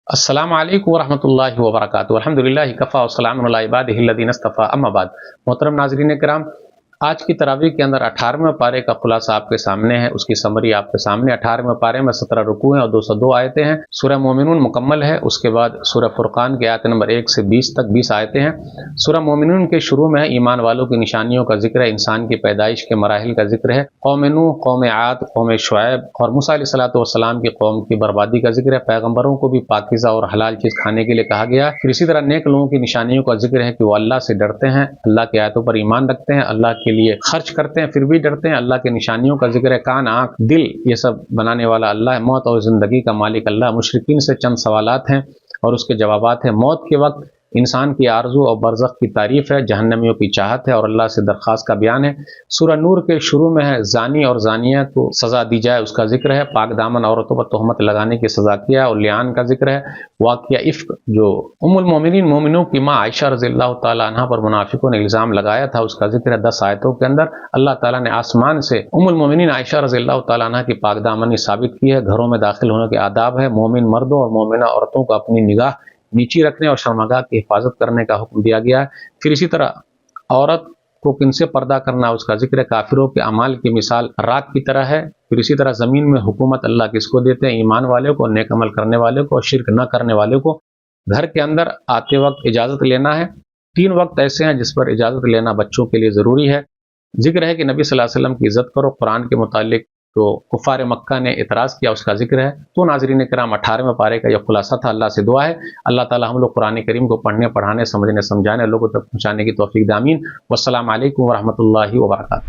السلام علیکم ورحمۃ اللہ وبرکاتہ الحمد للہ کفا وسلام علی عبادہ الذین اصطفیٰ اما بعد۔ محترم ناظرین کرام، آج کی تراویح کے اندر 18ویں پارے کا خلاصہ آپ کے سامنے ہے، اس کی سمری آپ کے سامنے۔ 18ویں پارے میں 17 رکوع ہیں اور 202 آیتیں ہیں۔ سورہ مومنون مکمل ہے، اس کے بعد سورہ فرقان کی آیت نمبر 1 سے 20 تک 20 آیتیں ہیں۔ سورہ مومنون کے شروع میں ایمان والوں کی نشانیوں کا ذکر ہے، انسان کی پیدائش کے مراحل کا ذکر ہے، قوم نوح، قوم عاد، قوم شعیب اور موسیٰ علیہ الصلوۃ والسلام کی قوم کی بربادی کا ذکر ہے۔ پیغمبروں کو بھی پاکیزہ اور حلال چیز کھانے کے لیے کہا گیا۔ پھر اسی طرح نیک لوگوں کی نشانیوں کا ذکر ہے کہ وہ اللہ سے ڈرتے ہیں، اللہ کی آیتوں پر ایمان رکھتے ہیں، اللہ کے لیے خرچ کرتے ہیں پھر بھی ڈرتے ہیں۔ اللہ کی نشانیوں کا ذکر ہے، کان، آنکھ، دل، یہ سب بنانے والا اللہ ہے۔ موت اور زندگی کا مالک اللہ۔ مشرکین سے چند سوالات ہیں اور اس کے جوابات ہیں۔ موت کے وقت انسان کی آرزو اور برزخ کی تعریف ہے، جہنمیوں کی چاہت ہے اور اللہ سے درخواست کا بیان ہے۔ سورہ نور کے شروع میں ہے زانی اور زانیہ کو سزا دی جائے، اس کا ذکر ہے۔ پاک دامن عورتوں پر تہمت لگانے کی سزا کیا اور لعان کا ذکر ہے۔ واقعہ افک جو ام المومنین مومنوں کی ماں عائشہ رضی اللہ تعالیٰ عنہ پر منافقوں نے الزام لگایا تھا، اس کا ذکر ہے 10 آیتوں کے اندر۔ اللہ تعالیٰ نے آسمان سے ام المومنین عائشہ رضی اللہ تعالیٰ عنہ کی پاک دامنی ثابت کی ہے۔ گھروں میں داخل ہونے کے آداب ہے، مومن مردوں اور مومنہ عورتوں کو اپنی نگاہ نیچی رکھنے اور شرمگاہ کی حفاظت کرنے کا حکم دیا گیا ہے۔ پھر اسی طرح عورت کو کن سے پردہ کرنا، اس کا ذکر ہے۔ کافروں کے اعمال کی مثال رات کی طرح ہے۔ پھر اسی طرح زمین میں حکومت اللہ کس کو دیتے ہیں؟ ایمان والے کو، نیک عمل کرنے والے کو اور شرک نہ کرنے والے کو۔ گھر کے اندر آتے وقت اجازت لینا ہے۔ 3 وقت ایسے ہیں جس پر اجازت لینا بچوں کے لیے ضروری ہے۔ ذکر ہے کہ نبی صلی اللہ علیہ وسلم کی عزت کرو۔ قرآن کے متعلق تو کفار مکہ نے اعتراض کیا، اس کا ذکر ہے۔ تو ناظرین کرام، 18ویں پارے کا یہ خلاصہ تھا۔ اللہ سے دعا ہے اللہ تعالی ہم لوگ قرآن کریم کو پڑھنے، پڑھانے، سمجھنے، سمجھانے، لوگوں تک پہنچانے کی توفیق دے، آمین۔ والسلام علیکم ورحمۃ اللہ وبرکاتہ۔